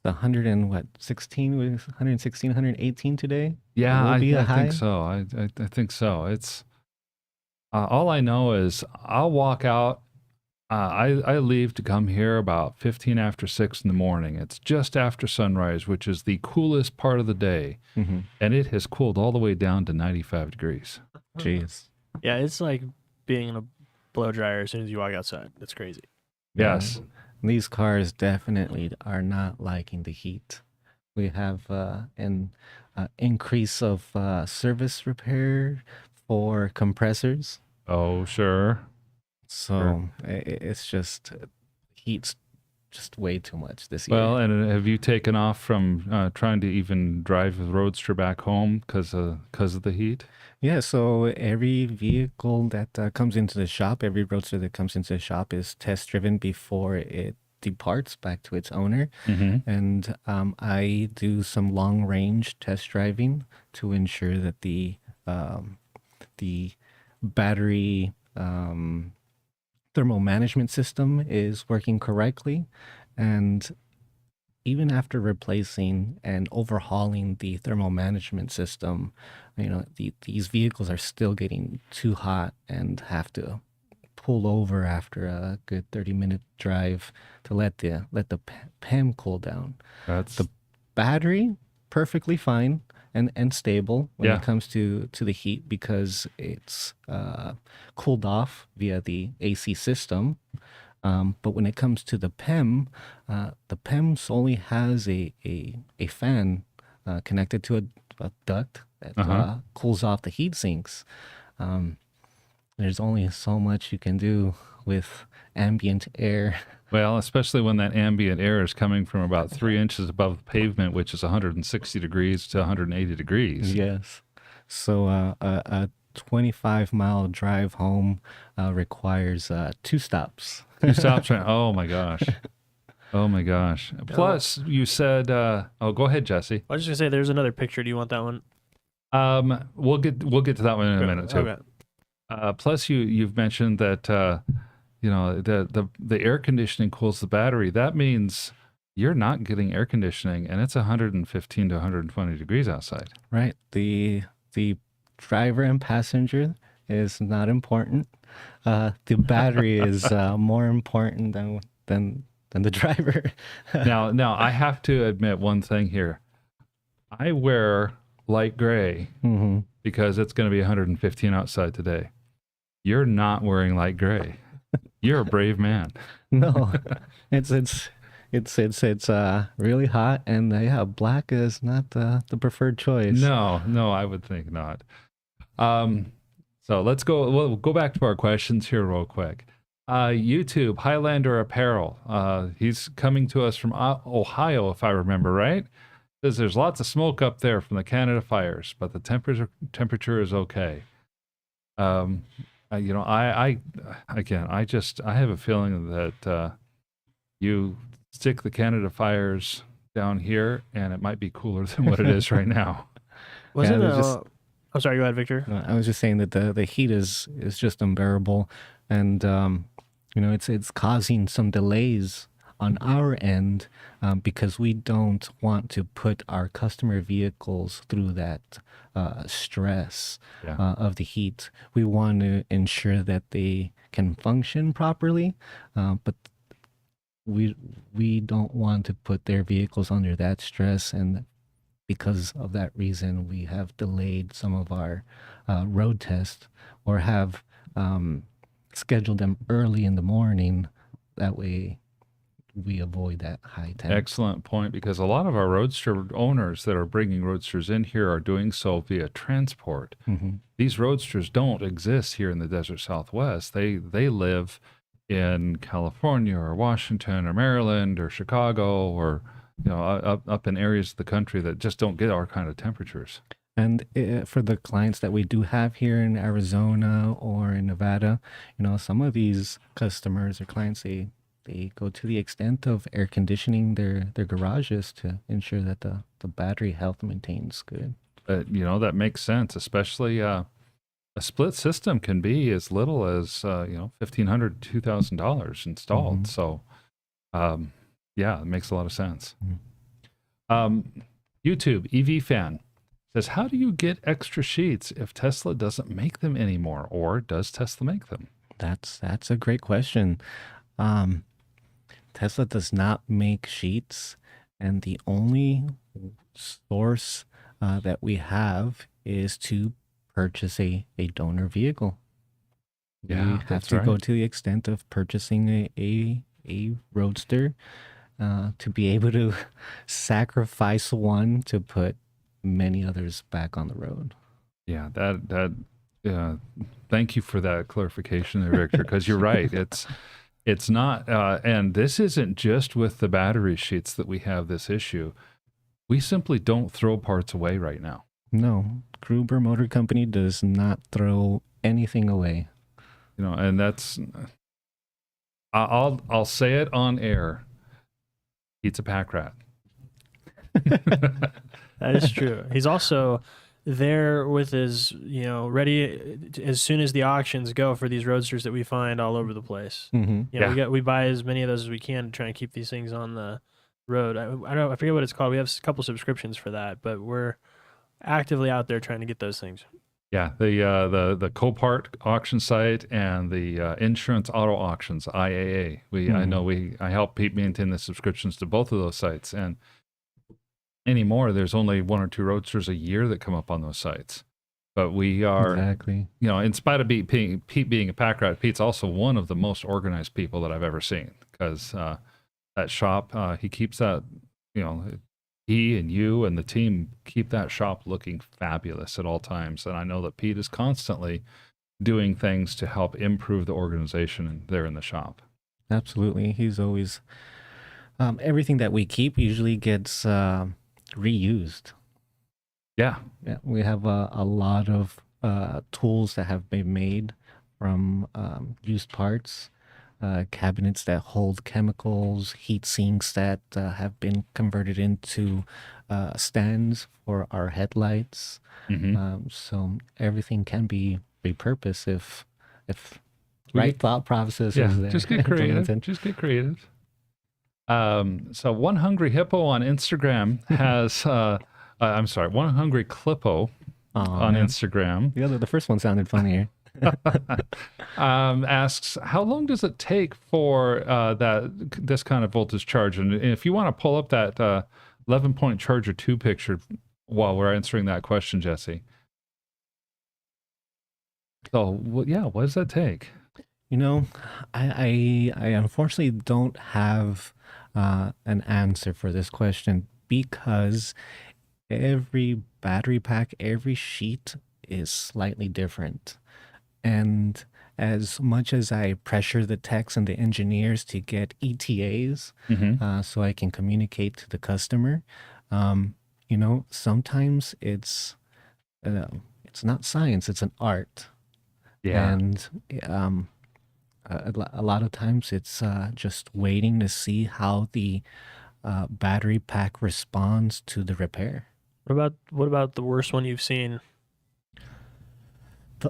The 116, 118 today? Yeah, I high? think so. I think so. It's all I know is I'll walk out. I leave to come here about 15 after 6 in the morning. It's just after sunrise, which is the coolest part of the day. Mm-hmm. And it has cooled all the way down to 95 degrees. Jeez. Yeah, it's like being in a blow dryer as soon as you walk outside. That's crazy. Yes. These cars definitely are not liking the heat. We have an increase of service repair for compressors. Oh, sure. So it's just heat's just way too much this year. Well, and have you taken off from trying to even drive the Roadster back home because of the heat? Yeah, so every vehicle that comes into the shop, every Roadster that comes into the shop is test driven before it departs back to its owner. Mm-hmm. And I do some long range test driving to ensure that the battery thermal management system is working correctly. And even after replacing and overhauling the thermal management system, these vehicles are still getting too hot and have to pull over after a good 30-minute drive to let the PEM cool down. That's the battery perfectly fine and stable when Yeah. it comes to the heat, because it's cooled off via the AC system. But when it comes to the PEM only has a fan connected to a duct that cools off the heat sinks. There's only so much you can do with ambient air. Well, especially when that ambient air is coming from about 3 inches above the pavement, which is 160 degrees to 180 degrees. Yes. So a 25-mile drive home requires 2 stops. 2 stops. Right. Oh my gosh. Oh my gosh. Plus, you said, go ahead, Jesse. I was just gonna say, there's another picture. Do you want that one? We'll get to that one in a minute too. Okay. Plus, you've mentioned that the air conditioning cools the battery. That means you're not getting air conditioning, and it's 115 to 120 degrees outside. Right. The driver and passenger is not important. The battery is more important than the driver. Now I have to admit one thing here. I wear light gray because it's going to be 115 outside today. You're not wearing light gray. You're a brave man. No, it's really hot, and black is not the preferred choice. No, I would think not. So we'll go back to our questions here real quick. YouTube, Highlander Apparel. He's coming to us from Ohio, if I remember right. Says there's lots of smoke up there from the Canada fires, but the temperature is okay. I have a feeling that you stick the Canada fires down here, and it might be cooler than what it is right now. Wasn't I'm sorry, go ahead, Victor. I was just saying that the heat is just unbearable, and it's causing some delays on our end because we don't want to put our customer vehicles through that stress of the heat. We want to ensure that they can function properly, but we don't want to put their vehicles under that stress, and because of that reason, we have delayed some of our road tests or have scheduled them early in the morning. That way we avoid that high temp. Excellent point, because a lot of our Roadster owners that are bringing Roadsters in here are doing so via transport. These Roadsters don't exist here in the desert Southwest. They live in California or Washington or Maryland or Chicago or up in areas of the country that just don't get our kind of temperatures. And for the clients that we do have here in Arizona or in Nevada, some of these customers or clients, they go to the extent of air conditioning their garages to ensure that the battery health maintains good. That makes sense, especially a split system can be as little as $1,500 to $2,000 installed. So it makes a lot of sense. YouTube EV fan says, how do you get extra sheets if Tesla doesn't make them anymore, or does Tesla make them? That's a great question. Tesla does not make sheets, and the only source that we have is to purchase a donor vehicle. We have to go to the extent of purchasing a Roadster to be able to sacrifice one to put many others back on the road. Yeah, thank you for that clarification there, Victor, because you're right. It's not, and this isn't just with the battery sheets that we have this issue. We simply don't throw parts away right now. No, Gruber Motor Company does not throw anything away. And that's, I'll say it on air. He's a pack rat. That is true. He's also there with his, ready as soon as the auctions go for these Roadsters that we find all over the place. We buy as many of those as we can to try and keep these things on the road. I forget what it's called. We have a couple subscriptions for that, but we're actively out there trying to get those things. Yeah, the Copart auction site and the Insurance Auto Auctions IAA. I help Pete maintain the subscriptions to both of those sites, and anymore there's only 1 or 2 Roadsters a year that come up on those sites. But we are exactly, in spite of Pete being a pack rat, Pete's also one of the most organized people that I've ever seen, because that shop, he keeps that, he and you and the team keep that shop looking fabulous at all times. And I know that Pete is constantly doing things to help improve the organization there in the shop. Absolutely. He's always, everything that we keep usually gets reused. Yeah. Yeah, we have a lot of tools that have been made from used parts, cabinets that hold chemicals, heat sinks that have been converted into stands for our headlights. So everything can be repurposed if right thought process is there. Just get creative. Just get creative. So One Hungry Hippo on Instagram has I'm sorry, One Hungry Clippo on Instagram. Yeah, the first one sounded funnier. Asks, how long does it take for this kind of voltage charge? And if you want to pull up that 11-point charger 2 picture while we're answering that question, Jesse. So, what does that take? You know, I unfortunately don't have an answer for this question because every battery pack, every sheet is slightly different. And as much as I pressure the techs and the engineers to get ETAs so I can communicate to the customer, you know, sometimes it's not science, it's an art. Yeah. And a lot of times it's just waiting to see how the battery pack responds to the repair. What about the worst one you've seen?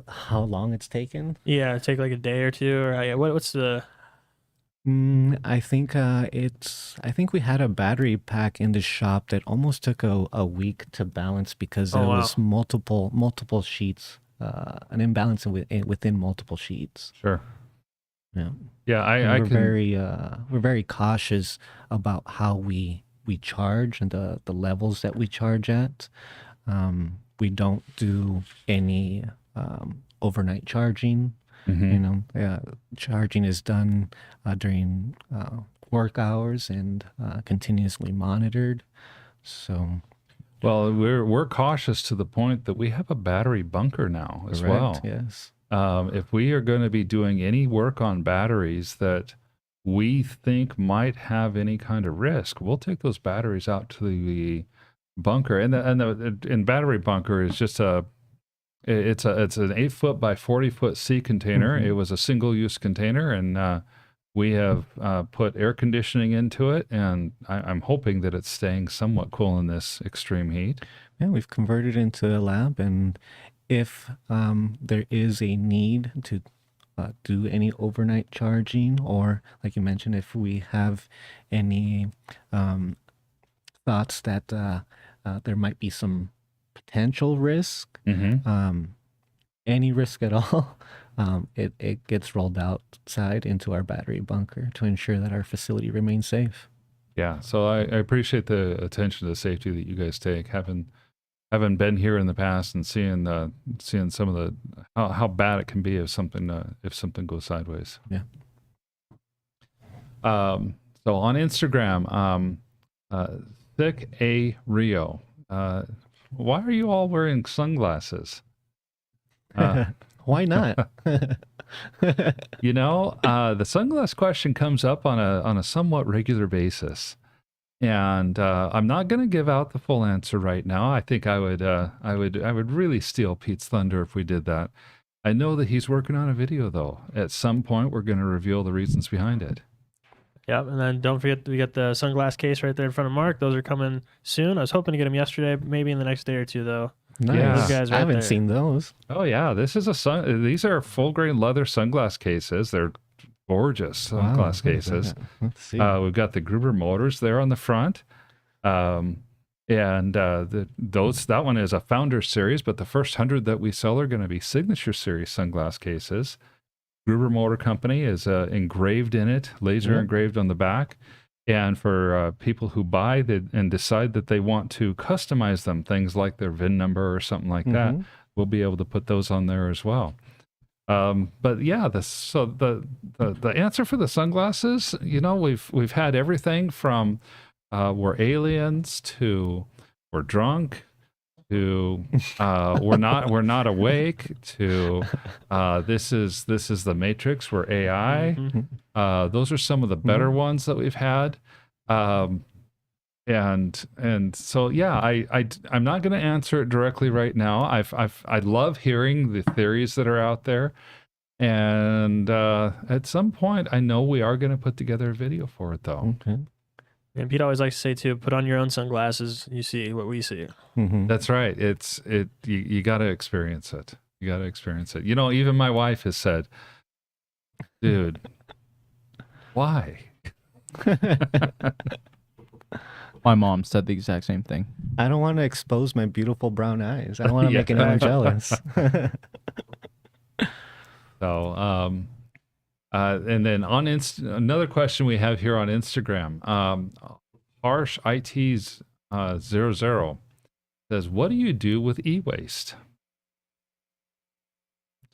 How long it's taken? Yeah, take like a day or two, or what's the? I think we had a battery pack in the shop that almost took a week to balance because there was multiple sheets, an imbalance within multiple sheets. Sure. Yeah. Yeah, we're very cautious about how we charge and the levels that we charge at. We don't do any overnight charging. You know, charging is done during work hours and continuously monitored. So, well, we're cautious to the point that we have a battery bunker now as well. Yes. If we are going to be doing any work on batteries that we think might have any kind of risk, we'll take those batteries out to the bunker. And the battery bunker is just it's an 8-foot by 40-foot sea container. It was a single-use container, and we have put air conditioning into it, and I'm hoping that it's staying somewhat cool in this extreme heat. Yeah, we've converted it into a lab, and if there is a need to do any overnight charging, or like you mentioned, if we have any thoughts that there might be some potential risk, any risk at all, it gets rolled outside into our battery bunker to ensure that our facility remains safe. Yeah, so I appreciate the attention to safety that you guys take. Having been here in the past and seeing some of the how bad it can be if something goes sideways. Yeah. So on Instagram, Thick A Rio, why are you all wearing sunglasses? Why not? You know, the sunglass question comes up on a somewhat regular basis. And I'm not going to give out the full answer right now. I think I would really steal Pete's thunder if we did that. I know that he's working on a video though. At some point, we're going to reveal the reasons behind it. Yep, and then don't forget we got the sunglass case right there in front of Mark. Those are coming soon. I was hoping to get them yesterday, maybe in the next day or two though. Nice. Yeah. Those guys right I haven't there. seen those. Oh yeah, these are full grain leather sunglass cases. They're gorgeous sunglass cases. Let's see. We've got the Gruber motors there on the front. And that one is a Founder Series, but the first 100 that we sell are going to be Signature Series sunglass cases. Gruber Motor Company is engraved in it, laser engraved on the back. And for people who buy and decide that they want to customize them, things like their VIN number or something like that, we'll be able to put those on there as well. But yeah, the answer for the sunglasses, you know, we've had everything from we're aliens to we're drunk to we're not awake to this is the Matrix, we're AI. Those are some of the better ones that we've had. And so yeah, I'm not going to answer it directly right now. I love hearing the theories that are out there, and at some point I know we are going to put together a video for it though. Okay. And Pete always likes to say too, put on your own sunglasses, you see what we see. That's right. You got to experience it. You got to experience it. You know, even my wife has said, dude, why? My mom said the exact same thing. I don't want to expose my beautiful brown eyes. I don't want to Yeah. make anyone jealous. So, and then on another question we have here on Instagram, Harsh IT's 00 says, what do you do with e-waste?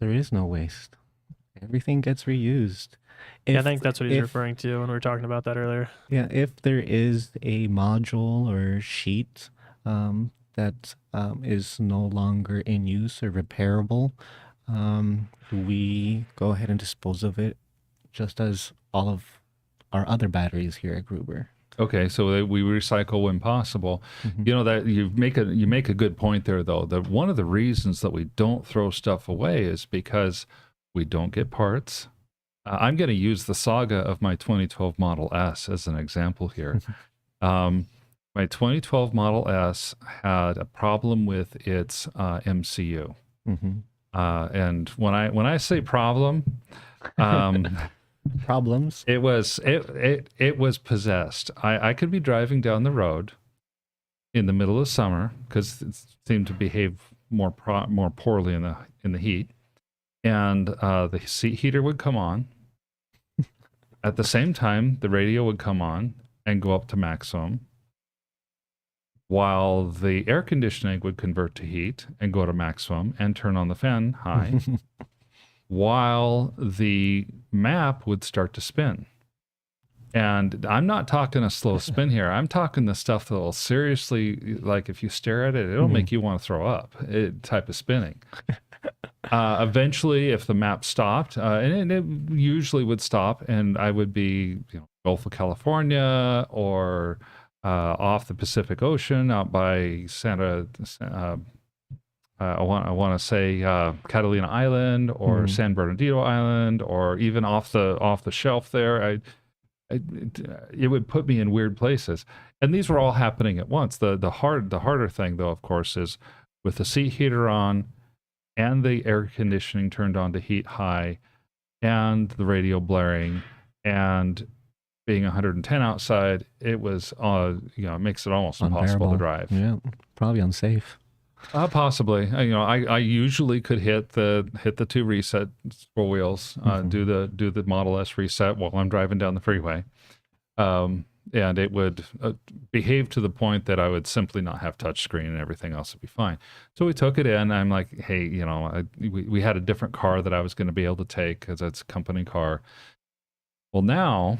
There is no waste. Everything gets reused. Yeah, I think that's what he's referring to when we were talking about that earlier. Yeah, if there is a module or sheet that is no longer in use or repairable, we go ahead and dispose of it, just as all of our other batteries here at Gruber. Okay, so we recycle when possible. You know that you make a good point there, though. That one of the reasons that we don't throw stuff away is because we don't get parts. I'm going to use the saga of my 2012 Model S as an example here. My 2012 Model S had a problem with its MCU, and when I say problem, problems. It was possessed. I could be driving down the road in the middle of summer because it seemed to behave more poorly in the heat, and the seat heater would come on. At the same time, the radio would come on and go up to maximum, while the air conditioning would convert to heat and go to maximum and turn on the fan high. While the map would start to spin. And I'm not talking a slow spin here. I'm talking the stuff that will seriously, like if you stare at it, it'll make you want to throw up, type of spinning. Eventually, if the map stopped, and it usually would stop, and I would be, Gulf of California or off the Pacific Ocean out by I want to say Catalina Island or San Bernardino Island, or even off the shelf there. It would put me in weird places, and these were all happening at once. The harder thing, though, of course, is with the seat heater on and the air conditioning turned on to heat high, and the radio blaring, and being 110 outside. It was it makes it almost impossible to drive. Yeah, probably unsafe. Possibly. I usually could hit the two reset scroll wheels, do the Model S reset while I'm driving down the freeway, and it would behave to the point that I would simply not have touchscreen and everything else would be fine. So we took it in. I'm like, hey, we had a different car that I was going to be able to take because it's a company car. Well, now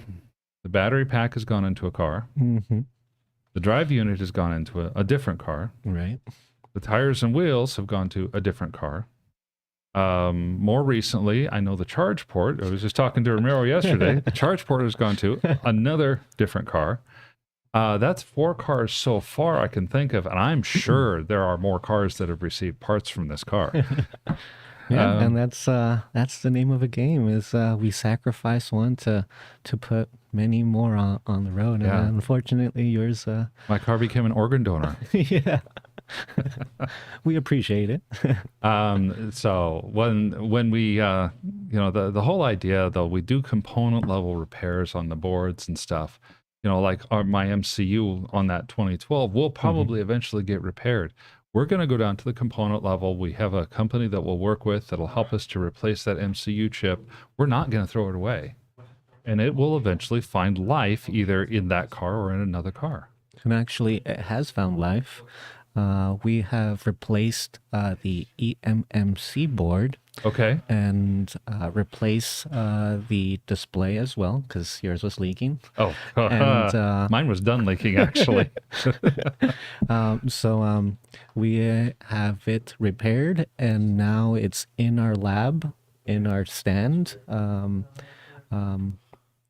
the battery pack has gone into a car. The drive unit has gone into a different car. Right. The tires and wheels have gone to a different car. More recently, I know the charge port. I was just talking to Ramiro yesterday. The charge port has gone to another different car. That's 4 cars so far I can think of, and I'm sure there are more cars that have received parts from this car. Yeah, and that's the name of the game. Is we sacrifice one to put many more on the road. Yeah. And unfortunately, yours. My car became an organ donor. Yeah. We appreciate it. So when we the whole idea, though, we do component level repairs on the boards and stuff, like my MCU on that 2012 will probably eventually get repaired. We're going to go down to the component level. We have a company that we'll work with that'll help us to replace that MCU chip. We're not going to throw it away, and it will eventually find life either in that car or in another car. And actually, it has found life. we have replaced the EMMC board Okay. and replace the display as well because yours was leaking. Oh, And mine was done leaking actually. so we have it repaired, and now it's in our lab, in our stand,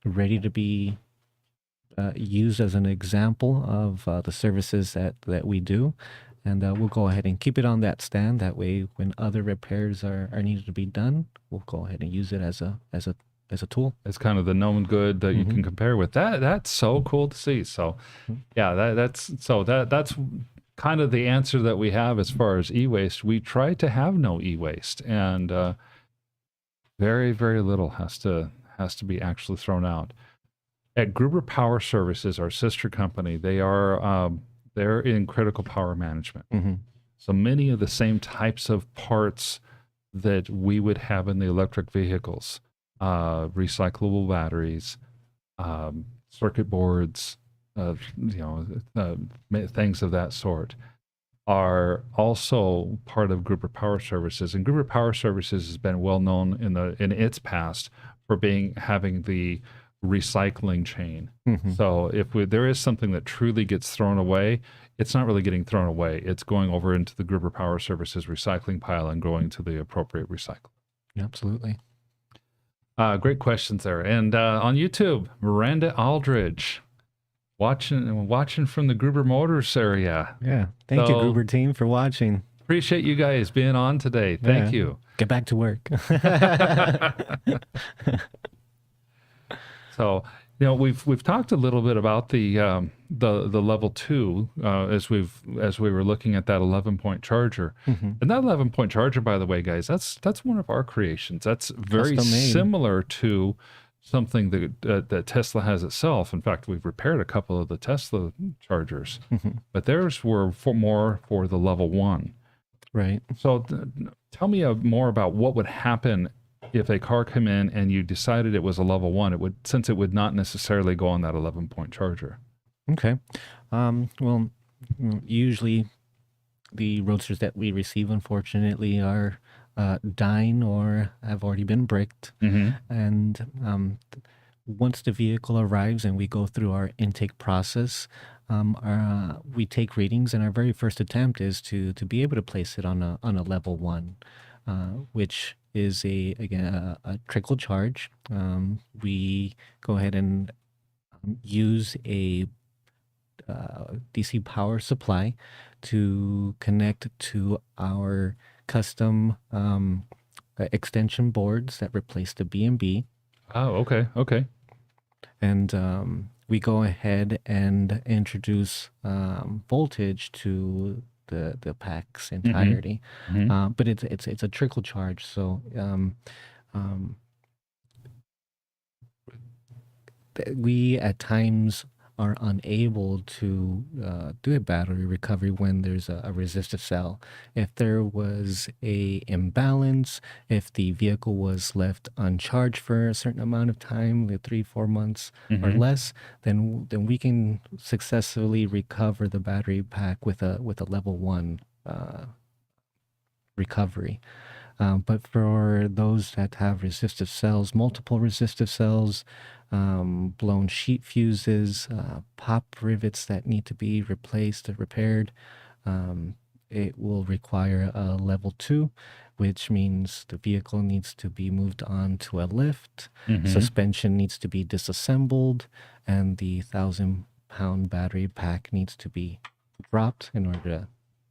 ready to be used as an example of the services that we do. And we'll go ahead and keep it on that stand. That way, when other repairs are needed to be done, we'll go ahead and use it as a tool. It's kind of the known good that you can compare with. That's so cool to see. So, yeah, that's kind of the answer that we have as far as e-waste. We try to have no e-waste, and very, very little has to be actually thrown out. At Gruber Power Services, our sister company, they're in critical power management. So many of the same types of parts that we would have in the electric vehicles, recyclable batteries, circuit boards, things of that sort, are also part of Gruber Power Services. And Gruber Power Services has been well known in its past for having the recycling chain. So if there is something that truly gets thrown away, it's not really getting thrown away. It's going over into the Gruber Power Services recycling pile and going to the appropriate recycle. Absolutely. Great questions there. And on YouTube, Miranda Aldridge, watching from the Gruber Motors area. Yeah. Thank you, Gruber team, for watching. Appreciate you guys being on today. Thank you. Get back to work. So, we've talked a little bit about the level 2 as we were looking at that 11-point charger. And that 11-point charger, by the way, guys, that's one of our creations. That's very similar to something that Tesla has itself. In fact, we've repaired a couple of the Tesla chargers, but theirs were more for the level 1. Right. So tell me more about what would happen if a car came in and you decided it was a level 1. Since it would not necessarily go on that 11-point charger. Okay. Well, usually the Roadsters that we receive, unfortunately, are dying or have already been bricked. And once the vehicle arrives and we go through our intake process, we take readings, and our very first attempt is to be able to place it on a level 1, which is a trickle charge. We go ahead and use a DC power supply to connect to our custom extension boards that replace the B&B. Oh, okay. And we go ahead and introduce voltage to the pack's entirety. But it's a trickle charge, so we at times are unable to do a battery recovery when there's a resistive cell. If there was a imbalance, if the vehicle was left uncharged for a certain amount of time, like 3-4 months or less, then we can successfully recover the battery pack with a level 1 recovery. But for those that have resistive cells, multiple resistive cells, blown sheet fuses, pop rivets that need to be replaced or repaired, it will require a level 2, which means the vehicle needs to be moved on to a lift, suspension needs to be disassembled, and the 1,000-pound battery pack needs to be dropped in order to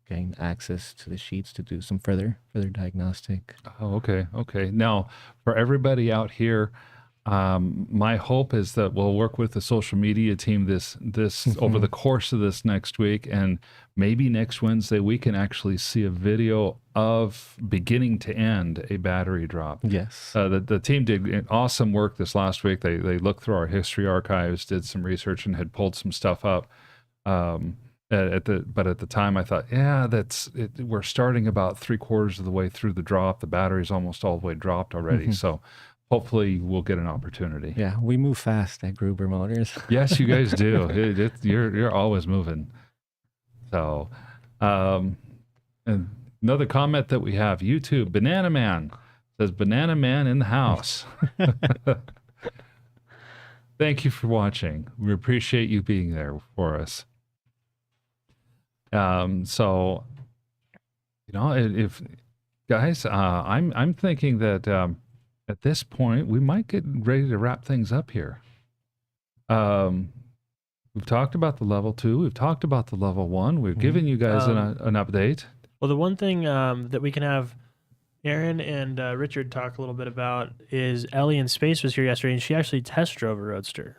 gain access to the sheets to do some further diagnostic. Oh, okay. Now, for everybody out here, my hope is that we'll work with the social media team this over the course of this next week, and maybe next Wednesday we can actually see a video of beginning to end a battery drop. Yes. The team did awesome work this last week. They looked through our history archives, did some research, and had pulled some stuff up. But at the time I thought, we're starting about 3/4 of the way through the drop. The battery's almost all the way dropped already. So hopefully we'll get an opportunity. Yeah, we move fast at Gruber Motors. Yes, you guys do. You're always moving. So And another comment that we have, YouTube, Banana Man says, Banana Man in the house. Thank you for watching. We appreciate you being there for us. So, if guys, I'm thinking that at this point we might get ready to wrap things up here. We've talked about the level 2. We've talked about the level 1. We've given you guys an update. Well, the one thing that we can have Aaron and Richard talk a little bit about is Ellie in Space was here yesterday, and she actually test drove a Roadster.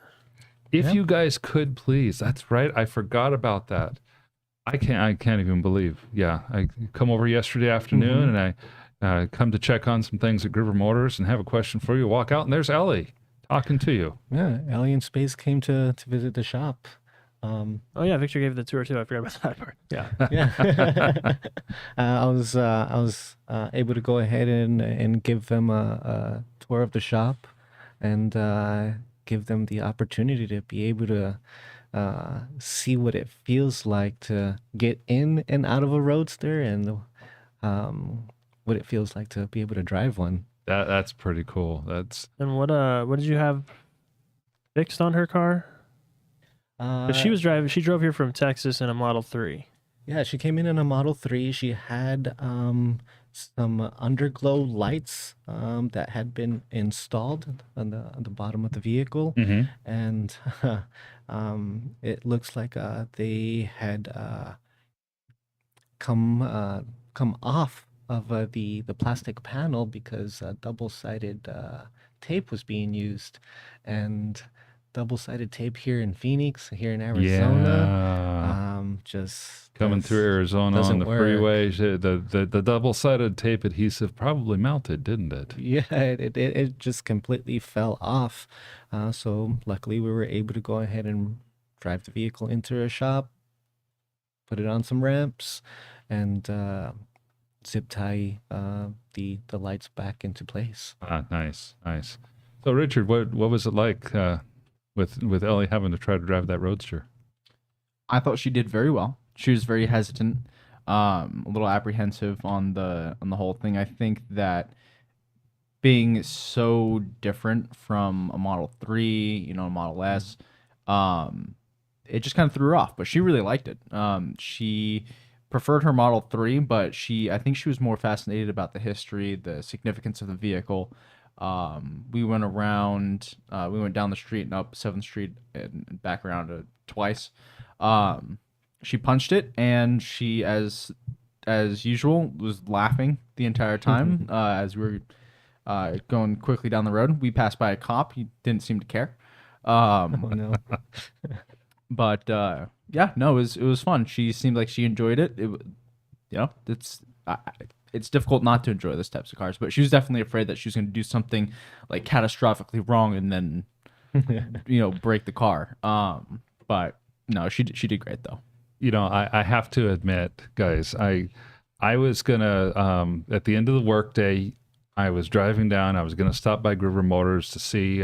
If you guys could please, that's right. I forgot about that. I can't even believe. Yeah, I come over yesterday afternoon and I come to check on some things at Griver Motors and have a question for you. Walk out and there's Ellie talking to you. Yeah, Alien Space came to visit the shop. Oh yeah, Victor gave the tour too. I forgot about that part. Yeah, yeah. I was able to go ahead and give them a tour of the shop, and give them the opportunity to be able to see what it feels like to get in and out of a Roadster, and what it feels like to be able to drive one. That's pretty cool. And what did you have fixed on her car? But she drove here from Texas in a Model 3. Yeah, she came in a Model 3. She had some underglow lights that had been installed on the bottom of the vehicle, and it looks like they had come off of the plastic panel because double-sided tape was being used, and double-sided tape here in Phoenix, here in Arizona, just coming through Arizona on the freeways. The double-sided tape adhesive probably melted, didn't it? Yeah, it just completely fell off. So luckily we were able to go ahead and drive the vehicle into a shop, put it on some ramps, and zip tie the lights back into place. Nice. So Richard, what was it like with Ellie having to try to drive that Roadster? I thought she did very well. She was very hesitant, a little apprehensive on the whole thing. I think that being so different from a Model 3, a Model S, it just kind of threw her off. But she really liked it. She preferred her Model 3, but I think she was more fascinated about the history, the significance of the vehicle. We went around, we went down the street and up 7th Street and back around twice. She punched it, and she, as usual, was laughing the entire time as we were going quickly down the road. We passed by a cop. He didn't seem to care. Oh, no. But yeah, no, it was fun. She seemed like she enjoyed it. It's difficult not to enjoy this types of cars, but she was definitely afraid that she was going to do something like catastrophically wrong and then break the car. But no, she did great though. I have to admit, guys, I was gonna at the end of the workday, I was driving down. I was gonna stop by Griver Motors to see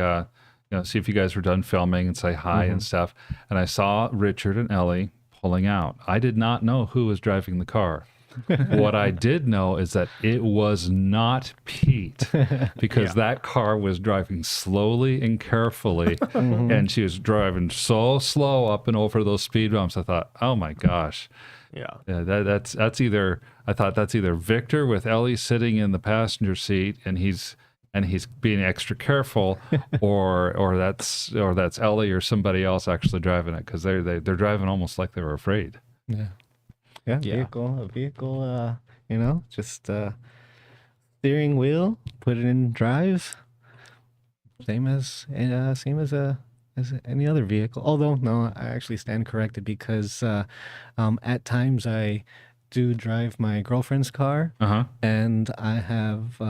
see if you guys were done filming and say hi and stuff. And I saw Richard and Ellie pulling out. I did not know who was driving the car. What I did know is that it was not Pete, because that car was driving slowly and carefully, and she was driving so slow up and over those speed bumps. I thought, oh my gosh. Yeah, that's either, I thought that's either Victor with Ellie sitting in the passenger seat and he's being extra careful, or that's Ellie or somebody else actually driving it, because they're driving almost like they were afraid. Yeah, vehicle, just steering wheel, put it in drive, same as any other vehicle. Although no, I actually stand corrected, because at times I do drive my girlfriend's car, and I have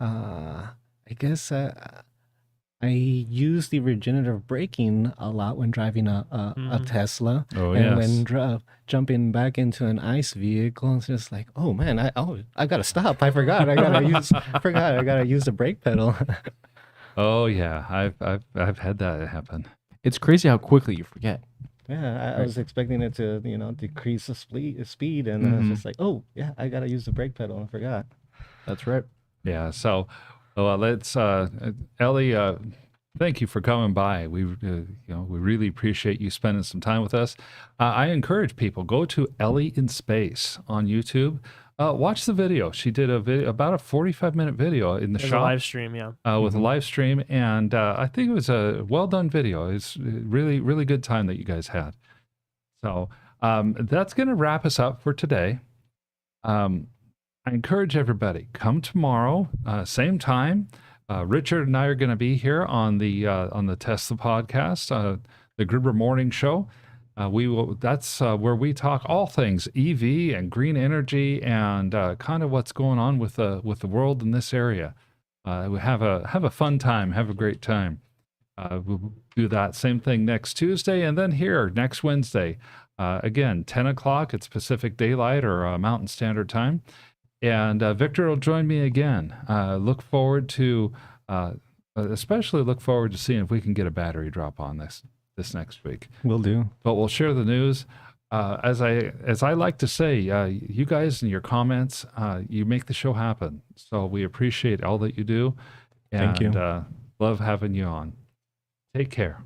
I guess I use the regenerative braking a lot when driving a Tesla. Oh, and when jumping back into an ICE vehicle, it's just like, oh man, I gotta stop. I forgot. I gotta use the brake pedal. Oh yeah, I've had that happen. It's crazy how quickly you forget. Yeah, I Right. was expecting it to, decrease the speed, and then it's just like, oh, yeah, I gotta use the brake pedal. I forgot. That's right. Yeah. So, let's, Ellie, thank you for coming by. We really appreciate you spending some time with us. I encourage people, go to Ellie in Space on YouTube. Watch the video. She did a video, about a 45-minute video in the There's a shop. live stream, yeah. With a live stream, and I think it was a well done video. It's really, really good time that you guys had. So that's going to wrap us up for today. I encourage everybody, come tomorrow, same time. Richard and I are going to be here on the Tesla podcast, the Gruber Morning Show. That's where we talk all things EV and green energy and kind of what's going on with the world in this area. We have a fun time, have a great time. We'll do that same thing next Tuesday, and then here next Wednesday, again 10 o'clock. It's Pacific Daylight or Mountain Standard Time, and Victor will join me again. Especially look forward to seeing if we can get a battery drop on this next week. Will do. But we'll share the news. As I like to say, you guys and your comments, you make the show happen. So we appreciate all that you do. And, Thank you. Love having you on. Take care.